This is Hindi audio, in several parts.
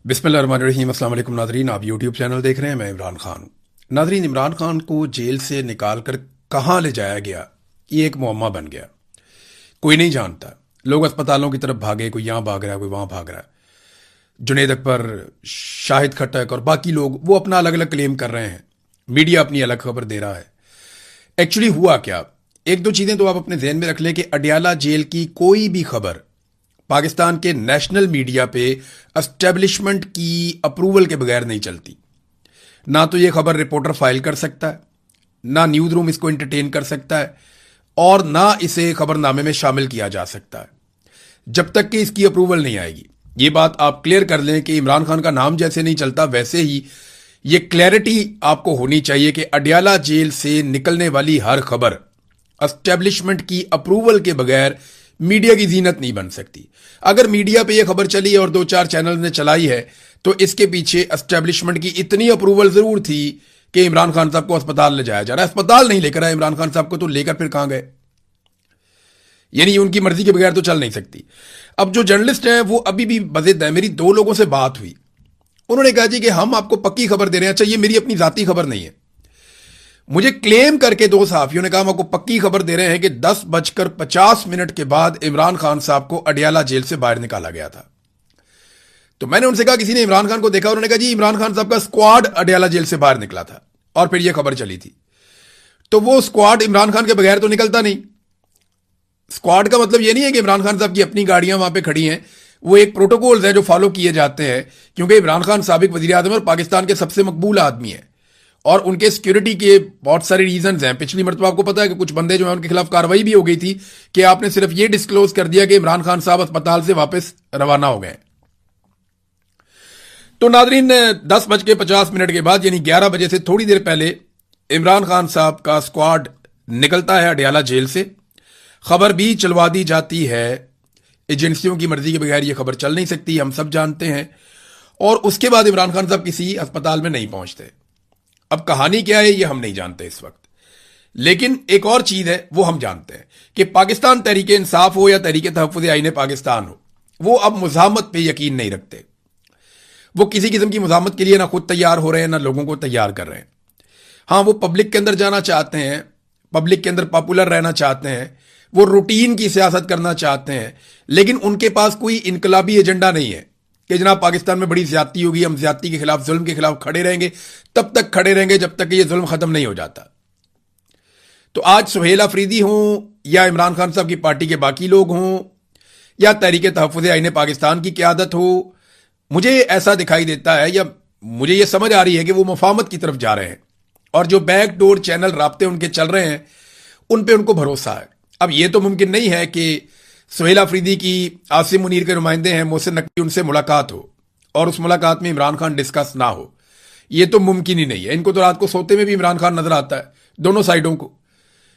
बिस्मिल्लाहिर्रहमानिर्रहीम। अस्सलाम वालेकुम नाजरीन, आप यूट्यूब चैनल देख रहे हैं। मैं इमरान खान। नाजरीन, इमरान खान को जेल से निकाल कर कहाँ ले जाया गया, ये एक मुअम्मा बन गया। कोई नहीं जानता। लोग अस्पतालों की तरफ भागे, कोई यहाँ भाग रहा है, कोई वहाँ भाग रहा है। जुनेद अकबर, शाहिद खट्टक और बाकी लोग वो अपना अलग अलग क्लेम कर रहे हैं, मीडिया अपनी अलग खबर दे रहा है। एक्चुअली हुआ क्या, एक दो चीज़ें तो आप अपने जहन में रख लें कि अडयाला जेल की कोई भी खबर पाकिस्तान के नेशनल मीडिया पे एस्टेब्लिशमेंट की अप्रूवल के बगैर नहीं चलती। ना तो ये खबर रिपोर्टर फाइल कर सकता है, ना न्यूज़ रूम इसको एंटरटेन कर सकता है, और ना इसे खबरनामे में शामिल किया जा सकता है जब तक कि इसकी अप्रूवल नहीं आएगी। ये बात आप क्लियर कर लें कि इमरान खान का नाम जैसे नहीं चलता, वैसे ही ये क्लैरिटी आपको होनी चाहिए कि अडयाला जेल से निकलने वाली हर खबर एस्टेब्लिशमेंट की अप्रूवल के बगैर मीडिया की जीनत नहीं बन सकती। अगर मीडिया पे ये खबर चली है और दो चार चैनल ने चलाई है तो इसके पीछे एस्टेब्लिशमेंट की इतनी अप्रूवल जरूर थी कि इमरान खान साहब को अस्पताल ले जाया जा रहा है। अस्पताल नहीं लेकर आए इमरान खान साहब को, तो लेकर फिर कहां गए? यानी उनकी मर्जी के बगैर तो चल नहीं सकती। अब जो जर्नलिस्ट हैं वो अभी भी बज़िद है। मेरी दो लोगों से बात हुई, उन्होंने कहा जी कि हम आपको पक्की खबर दे रहे हैं। अच्छा, ये मेरी अपनी जाती खबर नहीं है, मुझे क्लेम करके दो सहाफियों ने कहा हम आपको पक्की खबर दे रहे हैं कि 10:50 के बाद इमरान खान साहब को अडयाला जेल से बाहर निकाला गया था। तो मैंने उनसे कहा किसी ने इमरान खान को देखा? उन्होंने कहा जी इमरान खान साहब का स्क्वाड अडयाला जेल से बाहर निकला था और फिर यह खबर चली थी। तो वो स्क्वाड इमरान खान के बगैर तो निकलता नहीं। स्क्वाड का मतलब यह नहीं है कि इमरान खान साहब की अपनी गाड़ियां वहां पर खड़ी हैं, वो एक प्रोटोकॉल्स है जो फॉलो किए जाते हैं, क्योंकि इमरान खान साबिक वजीर आजम और पाकिस्तान के सबसे मकबूल आदमी है और उनके सिक्योरिटी के बहुत सारे रीजंस हैं। पिछली मरतबा आपको पता है कि कुछ बंदे जो हैं उनके खिलाफ कार्रवाई भी हो गई थी कि आपने सिर्फ ये डिस्क्लोज कर दिया कि इमरान खान साहब अस्पताल से वापस रवाना हो गए। तो नाजरीन, 10:50 के बाद यानी 11 बजे से थोड़ी देर पहले इमरान खान साहब का स्क्वाड निकलता है अडयाला जेल से। खबर भी चलवा दी जाती है, एजेंसियों की मर्जी के बगैर यह खबर चल नहीं सकती, हम सब जानते हैं। और उसके बाद इमरान खान साहब किसी अस्पताल में नहीं पहुंचते। अब कहानी क्या है ये हम नहीं जानते इस वक्त, लेकिन एक और चीज है वो हम जानते हैं कि पाकिस्तान तहरीक इंसाफ हो या तहरीक तहफ़्फ़ुज़ आईन पाकिस्तान हो, वो अब मुज़ाहमत पे यकीन नहीं रखते। वो किसी किस्म की मुज़ाहमत के लिए ना खुद तैयार हो रहे हैं ना लोगों को तैयार कर रहे हैं। हाँ, वो पब्लिक के अंदर जाना चाहते हैं, पब्लिक के अंदर पॉपुलर रहना चाहते हैं, वो रूटीन की सियासत करना चाहते हैं, लेकिन उनके पास कोई इनकलाबी एजेंडा नहीं है कि जनाब पाकिस्तान में बड़ी ज्यादती होगी, हम ज्यादती के खिलाफ, जुल्म के खिलाफ खड़े रहेंगे, तब तक खड़े रहेंगे जब तक कि ये जुल्म खत्म नहीं हो जाता। तो आज सुहेल अफरीदी हों या इमरान खान साहब की पार्टी के बाकी लोग हों या तहरीक तहफ़्फ़ुज़ आईन पाकिस्तान की क़यादत हो, मुझे ऐसा दिखाई देता है या मुझे ये समझ आ रही है कि वो मुफाहमत की तरफ जा रहे हैं और जो बैकडोर चैनल राब्ते उनके चल रहे हैं उन पर उनको भरोसा है। अब ये तो मुमकिन नहीं है कि सुहेल अफरीदी की आसिम मुनीर के नुमाइंदे हैं मोहसिन नकवी, उनसे मुलाकात हो और उस मुलाकात में इमरान खान डिस्कस ना हो। यह तो मुमकिन ही नहीं है। इनको तो रात को सोते में भी इमरान खान नजर आता है, दोनों साइडों को।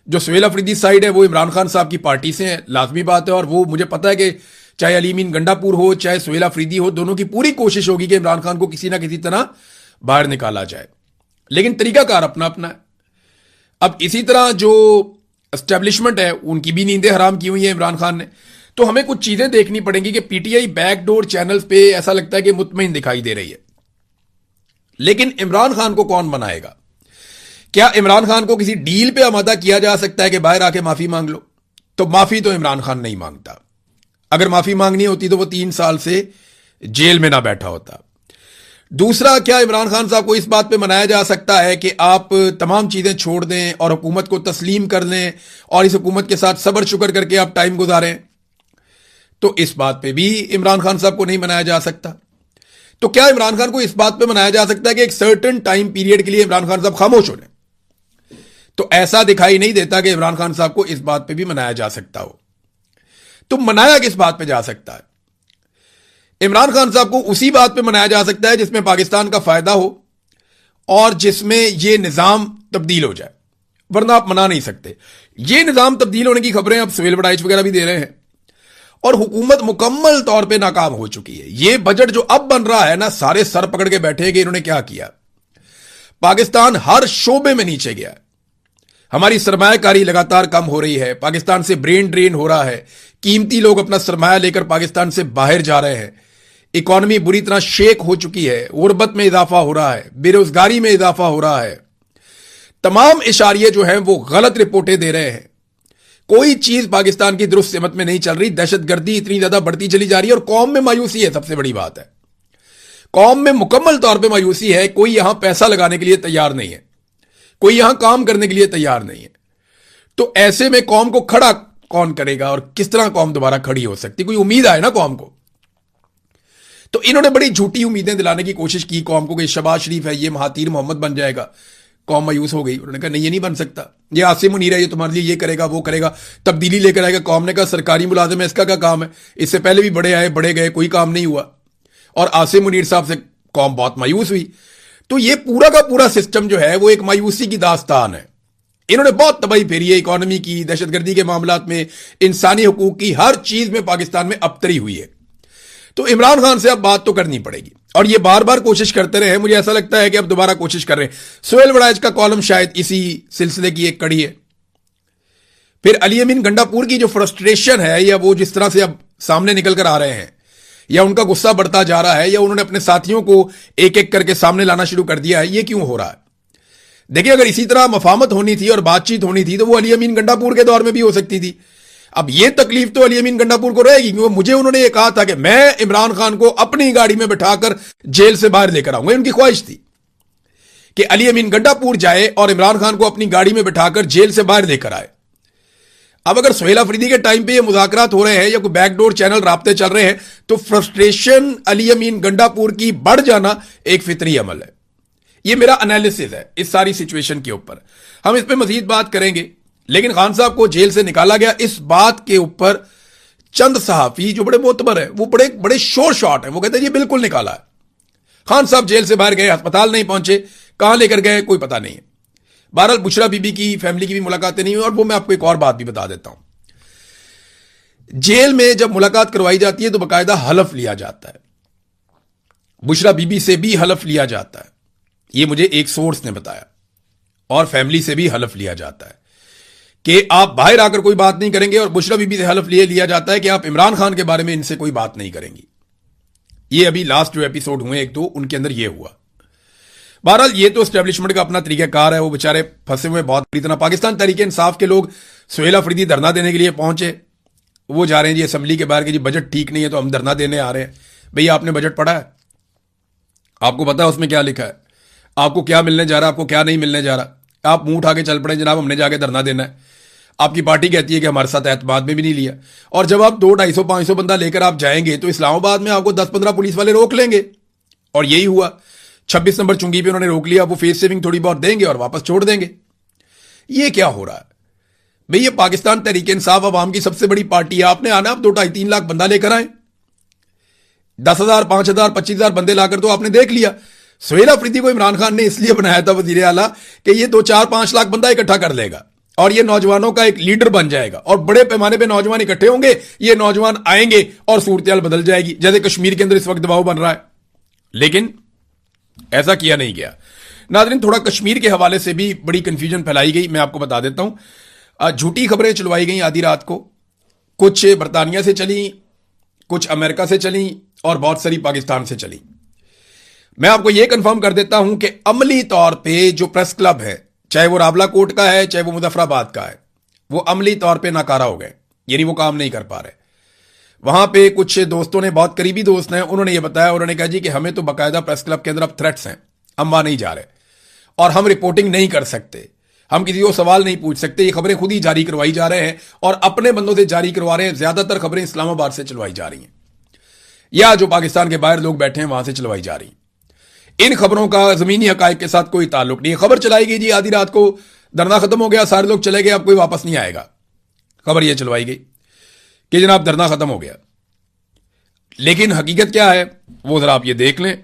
जो सुहेल अफरीदी साइड है वो इमरान खान साहब की पार्टी से है, लाजमी बात है, और वो मुझे पता है कि चाहे अलीमीन गंडापुर हो चाहे सुहेल अफरीदी हो, दोनों की पूरी कोशिश होगी कि इमरान खान को किसी ना किसी तरह बाहर निकाला जाए, लेकिन तरीकाकार अपना अपना है। अब इसी तरह जो एस्टेब्लिशमेंट है उनकी भी नींदें हराम की हुई है इमरान खान ने। तो हमें कुछ चीजें देखनी पड़ेंगी कि पीटीआई बैकडोर चैनल्स पे ऐसा लगता है कि मुतमईन दिखाई दे रही है, लेकिन इमरान खान को कौन बनाएगा? क्या इमरान खान को किसी डील पे आमादा किया जा सकता है कि बाहर आके माफी मांग लो? तो माफी तो इमरान खान नहीं मांगता। अगर माफी मांगनी होती तो वो 3 साल से जेल में ना बैठा होता। दूसरा, क्या इमरान खान साहब को इस बात पे मनाया जा सकता है कि आप तमाम चीजें छोड़ दें और हुकूमत को तस्लीम कर लें और इस हुकूमत के साथ सब्र शुक्र करके आप टाइम गुजारें? तो इस बात पे भी इमरान खान साहब को नहीं मनाया जा सकता। तो क्या इमरान खान को इस बात पे मनाया जा सकता है कि एक सर्टेन टाइम पीरियड के लिए इमरान खान साहब खामोश हो जाए? तो ऐसा दिखाई नहीं देता कि इमरान खान साहब को इस बात पे भी मनाया जा सकता हो। तो मनाया किस बात पे जा सकता है? इमरान खान साहब को उसी बात पे मनाया जा सकता है जिसमें पाकिस्तान का फायदा हो और जिसमें यह निजाम तब्दील हो जाए, वरना आप मना नहीं सकते। यह निजाम तब्दील होने की खबरें अब सुहेल बड़ाइच वगैरह भी दे रहे हैं और हुकूमत मुकम्मल तौर पे नाकाम हो चुकी है। यह बजट जो अब बन रहा है ना, सारे सर पकड़ के बैठे कि इन्होंने क्या किया। पाकिस्तान हर शोबे में नीचे गया है, हमारी सरमायाकारी लगातार कम हो रही है, पाकिस्तान से ब्रेन ड्रेन हो रहा है, कीमती लोग अपना सरमाया लेकर पाकिस्तान से बाहर जा रहे हैं। इकॉनमी बुरी तरह शेक हो चुकी है, गुर्बत में इजाफा हो रहा है, बेरोजगारी में इजाफा हो रहा है, तमाम इशारे जो हैं वो गलत रिपोर्टें दे रहे हैं। कोई चीज पाकिस्तान की दुरुस्त सिमत में नहीं चल रही, दहशतगर्दी इतनी ज्यादा बढ़ती चली जा रही है और कौम में मायूसी है। सबसे बड़ी बात है कौम में मुकम्मल तौर पे मायूसी है। कोई यहां पैसा लगाने के लिए तैयार नहीं है, कोई यहां काम करने के लिए तैयार नहीं है। तो ऐसे में कौम को खड़ा कौन करेगा और किस तरह कौम दोबारा खड़ी हो सकती? कोई उम्मीद आए ना कौम को। तो इन्होंने बड़ी झूठी उम्मीदें दिलाने की कोशिश की कौम को कि शहबाज शरीफ है, ये महातीर मोहम्मद बन जाएगा। कौम मायूस हो गई। उन्होंने कहा नहीं, ये नहीं बन सकता, ये आसिम मुनीर है, ये तुम्हारे लिए ये करेगा वो करेगा, तब्दीली लेकर आएगा। कौम ने कहा सरकारी मुलाजिम है, इसका क्या काम है? इससे पहले भी बड़े आए, बड़े गए, कोई काम नहीं हुआ। और आसिम मुनीर साहब से कौम बहुत मायूस हुई। तो ये पूरा का पूरा सिस्टम जो है वो एक मायूसी की दास्तान है। इन्होंने बहुत तबाही फेरी है इकॉनमी की, दहशतगर्दी के मामलात में, इंसानी हुकूक की, हर चीज में पाकिस्तान में अबतरी हुई है। तो इमरान खान से अब बात तो करनी पड़ेगी और ये बार बार कोशिश करते रहे। मुझे ऐसा लगता है कि अब दोबारा कोशिश कर रहे हैं। सोहेल वड़ाइच का कॉलम शायद इसी सिलसिले की एक कड़ी है। फिर अली अमीन गंडापुर की जो फ्रस्ट्रेशन है या वो जिस तरह से अब सामने निकल कर आ रहे हैं या उनका गुस्सा बढ़ता जा रहा है या उन्होंने अपने साथियों को एक एक करके सामने लाना शुरू कर दिया है, ये क्यों हो रहा है? देखिए, अगर इसी तरह मफामत होनी थी और बातचीत होनी थी तो वो अली अमीन गंडापुर के दौर में भी हो सकती थी। अब ये तकलीफ तो अली अमीन गंडापुर को रहेगी क्योंकि मुझे उन्होंने ये कहा था कि मैं इमरान खान को अपनी गाड़ी में बिठाकर जेल से बाहर लेकर आऊंगा। उनकी ख्वाहिश थी कि अली अमीन गंडापुर जाए और इमरान खान को अपनी गाड़ी में बिठाकर जेल से बाहर लेकर आए। अब अगर सोहेल अफरीदी के टाइम पे ये मुज़ाकरात हो रहे हैं या कोई बैकडोर चैनल राब्ते चल रहे हैं तो फ्रस्ट्रेशन अली अमीन गंडापुर की बढ़ जाना एक फितरी अमल है। ये मेरा एनालिसिस है इस सारी सिचुएशन के ऊपर। हम इस पे मजीद बात करेंगे। लेकिन खान साहब को जेल से निकाला गया, इस बात के ऊपर चंद सहाफी जो बड़े मोतबर हैं वो बड़े बड़े शोर शॉट हैं, वो कहते हैं ये बिल्कुल निकाला है। खान साहब जेल से बाहर गए, अस्पताल नहीं पहुंचे, कहां लेकर गए कोई पता नहीं है। बहरहाल बुशरा बीबी की फैमिली की भी मुलाकातें नहीं हुई और वो मैं आपको एक और बात भी बता देता हूं। जेल में जब मुलाकात करवाई जाती है तो बाकायदा हलफ लिया जाता है। बुशरा बीबी से भी हलफ लिया जाता है, ये मुझे एक सोर्स ने बताया, और फैमिली से भी हलफ लिया जाता है कि आप बाहर आकर कोई बात नहीं करेंगे। और बुशरा बीबी से हलफ लिया जाता है कि आप इमरान खान के बारे में इनसे कोई बात नहीं करेंगी। ये अभी लास्ट जो एपिसोड हुए एक दो उनके अंदर ये हुआ। बहरहाल ये तो एस्टेब्लिशमेंट का अपना तरीकाकार है, वो बेचारे फंसे हुए बहुत बुरी तरह। पाकिस्तान तहरीक इंसाफ के लोग सोहेल अफरीदी धरना देने के लिए पहुंचे, वो जा रहे हैं जी असेंबली के बाहर कि जी बजट ठीक नहीं है तो हम धरना देने आ रहे हैं। भैया आपने बजट पढ़ा है? आपको पता है उसमें क्या लिखा है? आपको क्या मिलने जा रहा है, आपको क्या नहीं मिलने जा रहा? आप मुंह उठा के चल पड़े जनाब हमने जाके धरना देना है। आपकी पार्टी कहती है कि हमारे साथ एतमाद में भी नहीं लिया। और जब आप 200-250-500 बंदा लेकर आप जाएंगे तो इस्लामाबाद में आपको 10-15 पुलिस वाले रोक लेंगे। और यही हुआ, 26 नंबर चुंगी पे उन्होंने रोक लिया। वो फेस सेविंग थोड़ी बहुत देंगे और वापस छोड़ देंगे। ये क्या हो रहा है भाई? ये पाकिस्तान तहरीक इंसाफ अवाम की सबसे बड़ी पार्टी है। आपने आना, आप 2-2.5-3 लाख बंदा लेकर आए, 10,000 5,000 25,000 बंदे लाकर तो आपने देख लिया। सोहेल अफरीदी को इमरान खान ने इसलिए बनाया था वजीर आला कि ये 2-4-5 लाख बंदा इकट्ठा कर लेगा और ये नौजवानों का एक लीडर बन जाएगा और बड़े पैमाने पे नौजवान इकट्ठे होंगे, ये नौजवान आएंगे और सूरत बदल जाएगी, जैसे कश्मीर के अंदर इस वक्त दबाव बन रहा है। लेकिन ऐसा किया नहीं गया। नाज़रीन, थोड़ा कश्मीर के हवाले से भी बड़ी कंफ्यूजन फैलाई गई, मैं आपको बता देता हूं। झूठी खबरें चलवाई गई आधी रात को, कुछ बरतानिया से चली, कुछ अमेरिका से चली और बहुत सारी पाकिस्तान से चली। मैं आपको यह कंफर्म कर देता हूं कि अमली तौर पे जो प्रेस क्लब है, चाहे वो रावला कोट का है चाहे वो मुजफ्फराबाद का है, वो अमली तौर पे नाकारा हो गए, यानी वो काम नहीं कर पा रहे। वहां पे कुछ दोस्तों ने, बहुत करीबी दोस्त हैं, उन्होंने ये बताया, उन्होंने कहा जी कि हमें तो बाकायदा प्रेस क्लब के अंदर अब थ्रेट्स हैं, हम वहां नहीं जा रहे और हम रिपोर्टिंग नहीं कर सकते, हम किसी को सवाल नहीं पूछ सकते, ये खबरें खुद ही जारी करवाई जा रहे हैं और अपने बंदों से जारी करवा रहे हैं। ज्यादातर खबरें इस्लामाबाद से चलवाई जा रही हैं या जो पाकिस्तान के बाहर लोग बैठे हैं वहां से चलवाई जा रही हैं। इन खबरों का जमीनी हकायक के साथ कोई ताल्लुक नहीं है। खबर चलाई गई जी आधी रात को, धरना खत्म हो गया, सारे लोग चले गए, अब कोई वापस नहीं आएगा। खबर यह चलवाई गई कि जनाब धरना खत्म हो गया। लेकिन हकीकत क्या है वो जरा आप ये देख लें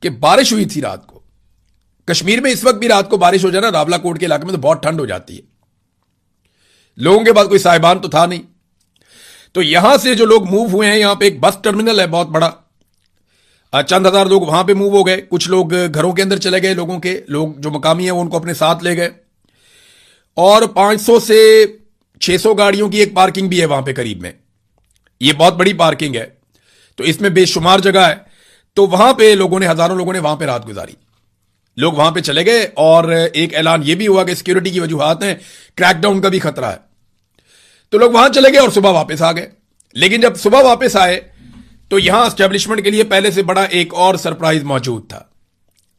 कि बारिश हुई थी रात को। कश्मीर में इस वक्त भी रात को बारिश हो जाए ना, रावला कोट के इलाके में तो बहुत ठंड हो जाती है। लोगों के पास कोई साहिबान तो था नहीं। तो यहां से जो लोग मूव हुए हैं, यहां पे एक बस टर्मिनल है बहुत बड़ा, चंद हजार लोग वहां पे मूव हो गए। कुछ लोग घरों के अंदर चले गए, लोग जो मकामी है वो उनको अपने साथ ले गए। और 500 से 600 गाड़ियों की एक पार्किंग भी है वहां पे करीब में, ये बहुत बड़ी पार्किंग है। तो इसमें बेशुमार जगह है। तो वहां पे लोगों ने, हजारों लोगों ने वहां पे रात गुजारी। लोग वहां पे चले गए और एक ऐलान यह भी हुआ कि सिक्योरिटी की वजूहात हैं, क्रैकडाउन का भी खतरा है। तो लोग वहां चले गए और सुबह वापस आ गए। लेकिन जब सुबह वापस आए तो यहां एस्टेब्लिशमेंट के लिए पहले से बड़ा एक और सरप्राइज मौजूद था।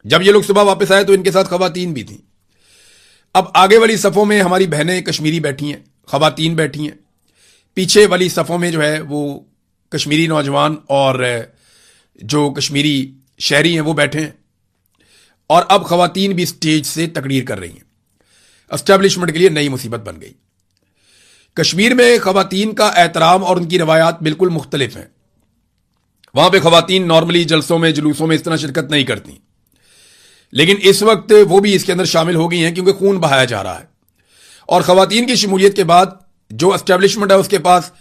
जब ये लोग सुबह वापस आए तो इनके साथ खवातीन भी थी। अब आगे वाली सफों में हमारी बहनें कश्मीरी बैठी हैं, खवातीन बैठी हैं। पीछे वाली सफों में जो है वो कश्मीरी नौजवान और जो कश्मीरी शहरी हैं वो बैठे हैं। और अब खवातीन भी स्टेज से तकरीर कर रही हैं। एस्टेब्लिशमेंट के लिए नई मुसीबत बन गई। कश्मीर में खवातीन का एहतराम और उनकी रवायात बिल्कुल मुख्तलिफ हैं। वहां पे खवातीन नॉर्मली जलसों में, जुलूसों में इस तरह शिरकत नहीं करती, लेकिन इस वक्त वो भी इसके अंदर शामिल हो गई हैं क्योंकि खून बहाया जा रहा है। और खवातीन की शमूलियत के बाद जो एस्टेब्लिशमेंट है उसके पास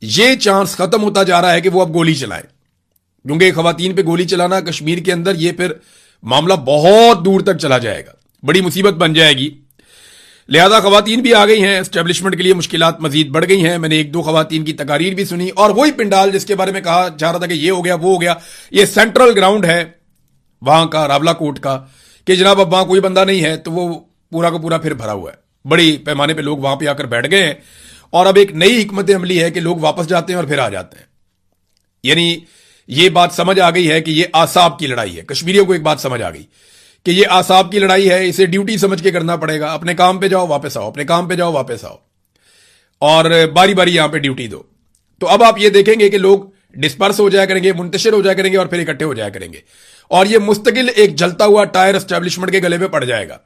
ये चांस खत्म होता जा रहा है कि वो अब गोली चलाए, क्योंकि खवातीन पे गोली चलाना कश्मीर के अंदर ये फिर मामला बहुत दूर तक चला जाएगा, बड़ी मुसीबत बन जाएगी। लिहाजा खवातीन भी आ गई हैं। एस्टेब्लिशमेंट के लिए मुश्किलात मजीद बढ़ गई हैं। मैंने एक दो खवातीन की तकारीर भी सुनी और वही पिंडाल जिसके बारे में कहा जा रहा था कि ये हो गया वो हो गया, ये सेंट्रल ग्राउंड है वहां का, रावलाकोट का, कि जनाब अब वहां कोई बंदा नहीं है, तो वो पूरा का पूरा फिर भरा हुआ है। बड़ी पैमाने पर लोग वहां पर आकर बैठ गए हैं और अब एक नई हिकमत अमली है कि लोग वापस जाते हैं और फिर आ जाते हैं। यानी ये बात समझ आ गई है कि ये आसाब की लड़ाई है। कश्मीरियों को एक बात समझ आ गई कि ये आसाब की लड़ाई है, इसे ड्यूटी समझ के करना पड़ेगा। अपने काम पे जाओ वापस आओ, अपने काम पे जाओ वापस आओ, और बारी बारी यहां पे ड्यूटी दो। तो अब आप ये देखेंगे कि लोग डिस्पर्स हो जाया करेंगे, मुंतशिर हो जाया करेंगे और फिर इकट्ठे हो जाया करेंगे, और ये मुस्तकिल एक जलता हुआ टायर एस्टेब्लिशमेंट के गले में पड़ जाएगा।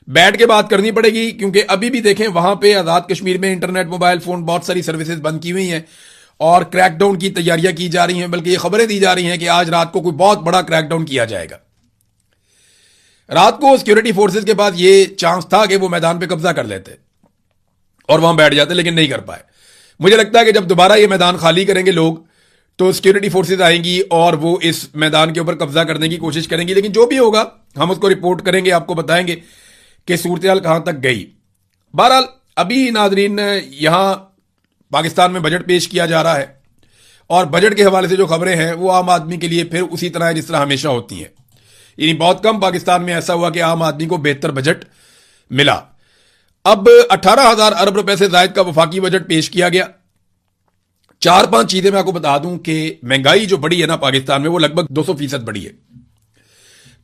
बैठ के बात करनी पड़ेगी, क्योंकि अभी भी देखें वहां पे आजाद कश्मीर में इंटरनेट, मोबाइल फोन, बहुत सारी सर्विसेज बंद की हुई हैं और क्रैकडाउन की तैयारियां की जा रही हैं। बल्कि ये खबरें दी जा रही हैं कि आज रात को कोई बहुत बड़ा क्रैकडाउन किया जाएगा। रात को सिक्योरिटी फोर्सेस के पास ये चांस था कि वो मैदान पे कब्जा कर लेते और वहां बैठ जाते, लेकिन नहीं कर पाए। मुझे लगता है कि जब दोबारा ये मैदान खाली करेंगे लोग, तो सिक्योरिटी फोर्सेस आएंगी और वो इस मैदान के ऊपर कब्जा करने की कोशिश करेंगी। लेकिन जो भी होगा हम उसको रिपोर्ट करेंगे, आपको बताएंगे कि सूरत-ए-हाल कहां तक गई। बहरहाल अभी नाजरीन यहां पाकिस्तान में बजट पेश किया जा रहा है और बजट के हवाले से जो खबरें हैं वो आम आदमी के लिए फिर उसी तरह है जिस तरह हमेशा होती हैं। यानी बहुत कम पाकिस्तान में ऐसा हुआ कि आम आदमी को बेहतर बजट मिला। अब 18,000 अरब रुपए से जायद का वफाकी बजट पेश किया गया। 4-5 चीजें मैं आपको बता दूं कि महंगाई जो बढ़ी है ना पाकिस्तान में, वो लगभग 200% बढ़ी है।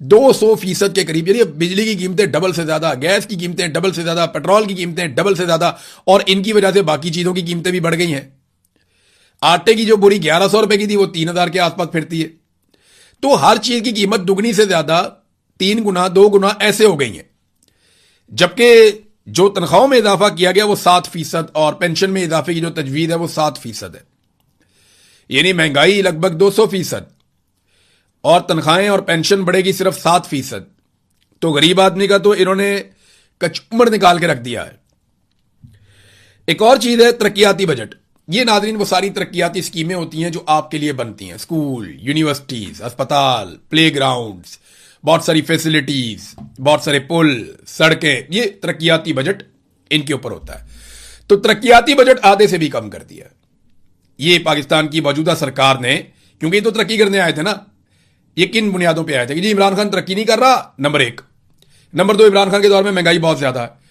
200% के करीब। यानी बिजली की कीमतें डबल से ज्यादा, गैस की कीमतें डबल से ज्यादा, पेट्रोल की कीमतें डबल से ज्यादा, और इनकी वजह से बाकी चीजों की कीमतें भी बढ़ गई हैं। आटे की जो बोरी 1100 रुपए की थी वो 3,000 के आसपास फिरती है। तो हर चीज की कीमत दुगनी से ज्यादा, 3 गुना 2 गुना ऐसे हो गई है। जबकि जो तनख्वाहों में इजाफा किया गया वो 7% और पेंशन में इजाफे की जो तजवीज है वो 7% है। यानी महंगाई लगभग 200% और तनख्वाहें और पेंशन बढ़ेगी सिर्फ 7%। तो गरीब आदमी का तो इन्होंने कचूमर निकाल के रख दिया है। एक और चीज है तरक्याती बजट। ये नाजरीन वो सारी तरक्याती स्कीमें होती हैं जो आपके लिए बनती हैं, स्कूल, यूनिवर्सिटीज, अस्पताल, प्ले ग्राउंड्स, बहुत सारी फैसिलिटीज, बहुत सारे पुल, सड़कें, ये तरक्याती बजट इनके ऊपर होता है। तो तरक्याती बजट आधे से भी कम कर दिया ये पाकिस्तान की मौजूदा सरकार ने, क्योंकि तो तरक्की करने आए थे ना। ये किन बुनियादों पे आए थे कि जी इमरान खान तरक्की नहीं कर रहा, नंबर 1। नंबर 2, इमरान खान के दौर में महंगाई बहुत ज्यादा है।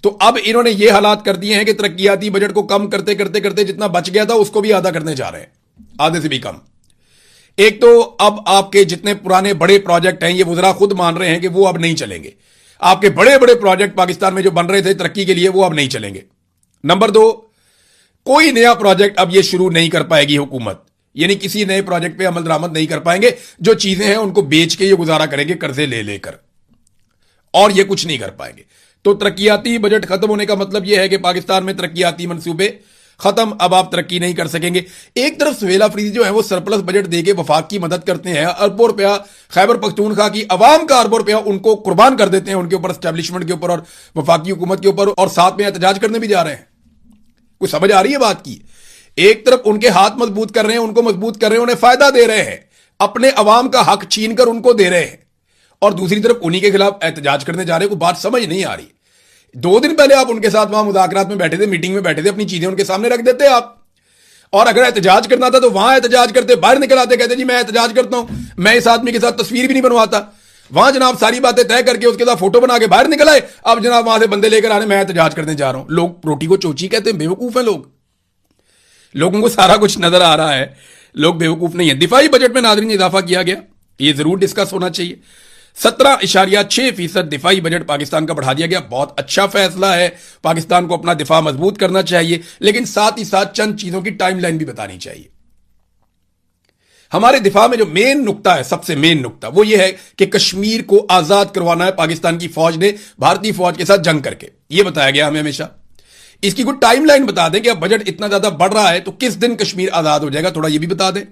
तो अब इन्होंने ये हालात कर दिए हैं कि तरक्याती बजट को कम करते करते करते जितना बच गया था उसको भी आधा करने जा रहे हैं, आधे से भी कम। एक तो अब आपके जितने पुराने बड़े प्रोजेक्ट हैं ये वुज़रा खुद मान रहे हैं कि वो अब नहीं चलेंगे। आपके बड़े बड़े प्रोजेक्ट पाकिस्तान में जो बन रहे थे तरक्की के लिए वो अब नहीं चलेंगे। नंबर 2, कोई नया प्रोजेक्ट अब ये शुरू नहीं कर पाएगी हुकूमत। यानी किसी नए प्रोजेक्ट पे अमल दरामद नहीं कर पाएंगे। जो चीजें हैं उनको बेच के ये गुजारा करेंगे कर्जे ले लेकर, और ये कुछ नहीं कर पाएंगे। तो तरक्याती बजट खत्म होने का मतलब यह है कि पाकिस्तान में तरक्याती मंसूबे खत्म, अब आप तरक्की नहीं कर सकेंगे। एक तरफ सुहेल अफरीदी जो है वो सरप्लस बजट देके वफाक की मदद करते हैं, अरबों रुपया खैबर पख्तूनख्वा की अवाम का अरबों रुपया उनको कुर्बान कर देते हैं, उनके ऊपर, एस्टेब्लिशमेंट के ऊपर और वफाकी हुकूमत के ऊपर, और साथ में एहतजाज करने भी जा रहे हैं। कुछ समझ आ रही है बात की? एक तरफ उनके हाथ मजबूत कर रहे हैं, उनको मजबूत कर रहे हैं, उन्हें फायदा दे रहे हैं, अपने अवाम का हक छीन कर उनको दे रहे हैं, और दूसरी तरफ उन्हीं के खिलाफ एहतजाज करने जा रहे हैं। को बात समझ नहीं आ रही। 2 दिन पहले आप उनके साथ वहां मुज़ाकरात में बैठे थे, मीटिंग में बैठे थे, अपनी चीजें उनके सामने रख देते आप। और अगर एहतजाज करना था तो वहां एहतजाज करते, बाहर निकल आते, कहते जी मैं एहतजाज करता हूं, मैं इस आदमी के साथ तस्वीर भी नहीं बनवाता। वहां जनाब सारी बातें तय करके उसके साथ फोटो बना के बाहर निकल आए, अब जनाब वहां से बंदे लेकर आने मैं एहतजाज करने जा रहा हूं। लोग रोटी को चोची कहते हैं, बेवकूफ है लोग, लोगों को सारा कुछ नजर आ रहा है, लोग बेवकूफ नहीं है। दिफाई बजट में नाज़रीन इजाफा किया गया, ये जरूर डिस्कस होना चाहिए। 17.6% दिफाई बजट पाकिस्तान का बढ़ा दिया गया, बहुत अच्छा फैसला है। पाकिस्तान को अपना दिफा मजबूत करना चाहिए, लेकिन साथ ही साथ चंद चीजों की टाइमलाइन भी बतानी चाहिए। हमारे दिफा में जो मेन नुक्ता है, सबसे मेन नुक्ता वो ये है कि कश्मीर को आजाद करवाना है पाकिस्तान की फौज ने भारतीय फौज के साथ जंग करके, यह बताया गया हमें हमेशा। इसकी कोई टाइमलाइन बता दें कि अब बजट इतना ज्यादा बढ़ रहा है तो किस दिन कश्मीर आजाद हो जाएगा, थोड़ा यह भी बता दें।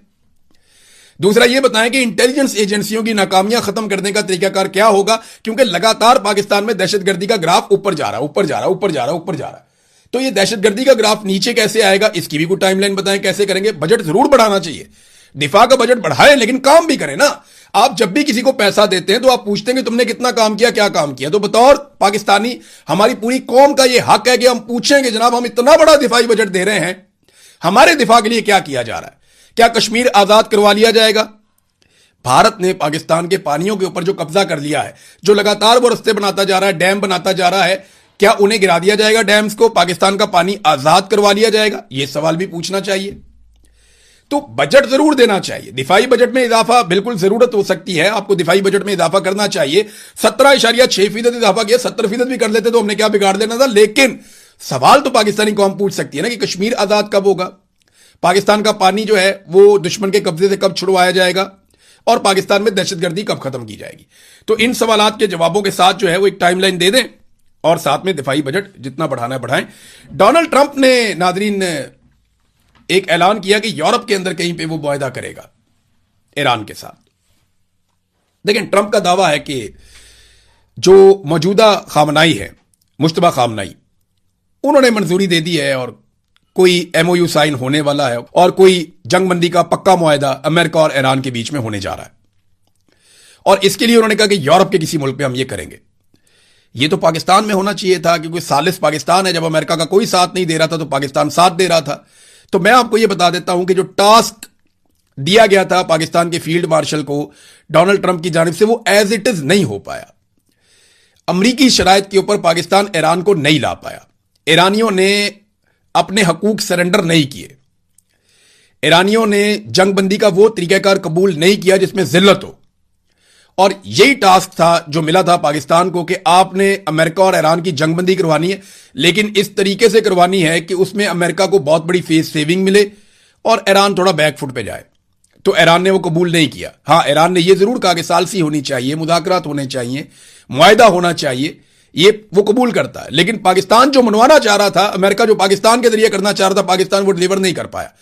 दूसरा यह बताएं कि इंटेलिजेंस एजेंसियों की नाकामियां खत्म करने का तरीकाकार क्या होगा, क्योंकि लगातार पाकिस्तान में दहशतगर्दी का ग्राफ ऊपर जा रहा है, ऊपर जा रहा है, ऊपर जा रहा है, ऊपर जा रहा है। तो यह दहशतगर्दी का ग्राफ नीचे कैसे आएगा, इसकी भी कोई टाइमलाइन बताएं, कैसे करेंगे। बजट जरूर बढ़ाना चाहिए, दिफा का बजट बढ़ाएं, लेकिन काम भी करें ना। आप जब भी किसी को पैसा देते हैं तो आप पूछते हैं कि तुमने कितना काम किया, क्या काम किया। तो बतौर पाकिस्तानी हमारी पूरी कौम का यह हक है कि हम पूछेंगे जनाब हम इतना बड़ा दिफाई बजट दे रहे हैं, हमारे दिफा के लिए क्या किया जा रहा है, क्या कश्मीर आजाद करवा लिया जाएगा। भारत ने पाकिस्तान के पानियों के ऊपर जो कब्जा कर लिया है, जो लगातार वो रस्ते बनाता जा रहा है, डैम बनाता जा रहा है, क्या उन्हें गिरा दिया जाएगा डैम्स को, पाकिस्तान का पानी आजाद करवा लिया जाएगा, यह सवाल भी पूछना चाहिए। तो बजट जरूर देना चाहिए, दिफाई बजट में इजाफा बिल्कुल जरूरत हो सकती है, आपको दिफाई बजट में इजाफा करना चाहिए। 17.6% इजाफा किया, 70% भी कर लेते तो हमने क्या बिगाड़ देना था। लेकिन सवाल तो पाकिस्तानी कौम पूछ सकती है ना कि कश्मीर आजाद कब होगा, पाकिस्तान का पानी जो है वो दुश्मन के कब्जे से कब छुड़वाया जाएगा, और पाकिस्तान में दहशतगर्दी कब खत्म की जाएगी। तो इन सवालों के जवाबों के साथ जो है वो एक टाइमलाइन दे दें, और साथ में दिफाई बजट जितना बढ़ाना है बढ़ाएं। डोनाल्ड ट्रंप ने नाजरीन एक ऐलान किया कि यूरोप के अंदर कहीं पे वो मुआहदा करेगा ईरान के साथ। लेकिन ट्रंप का दावा है कि जो मौजूदा खामनाई है, मुश्तबा खामनाई, उन्होंने मंजूरी दे दी है और कोई एमओयू साइन होने वाला है और कोई जंगबंदी का पक्का मुआहदा अमेरिका और ईरान के बीच में होने जा रहा है। और इसके लिए उन्होंने कहा कि यूरोप के किसी मुल्क पे हम ये करेंगे। ये तो पाकिस्तान में होना चाहिए था, क्योंकि सालिस पाकिस्तान है, जब अमेरिका का कोई साथ नहीं दे रहा था तो पाकिस्तान साथ दे रहा था। तो मैं आपको यह बता देता हूं कि जो टास्क दिया गया था पाकिस्तान के फील्ड मार्शल को डोनाल्ड ट्रंप की जानिब से, वो एज इट इज नहीं हो पाया। अमरीकी शराइत के ऊपर पाकिस्तान ईरान को नहीं ला पाया, ईरानियों ने अपने हकूक सरेंडर नहीं किए, ईरानियों ने जंगबंदी का वो तरीकाकार कबूल नहीं किया जिसमें जिल्लत हो। और यही टास्क था जो मिला था पाकिस्तान को कि आपने अमेरिका और ईरान की जंगबंदी करवानी है, लेकिन इस तरीके से करवानी है कि उसमें अमेरिका को बहुत बड़ी फेस सेविंग मिले और ईरान थोड़ा बैकफुट पे जाए। तो ईरान ने वो कबूल नहीं किया। हाँ, ईरान ने ये जरूर कहा कि सालसी होनी चाहिए, मुज़ाकरात होने चाहिए, मुआहदा होना चाहिए, ये वो कबूल करता है। लेकिन पाकिस्तान जो मनवाना चाह रहा था, अमेरिका जो पाकिस्तान के जरिए करना चाह रहा था, पाकिस्तान वो डिलीवर नहीं कर पाया।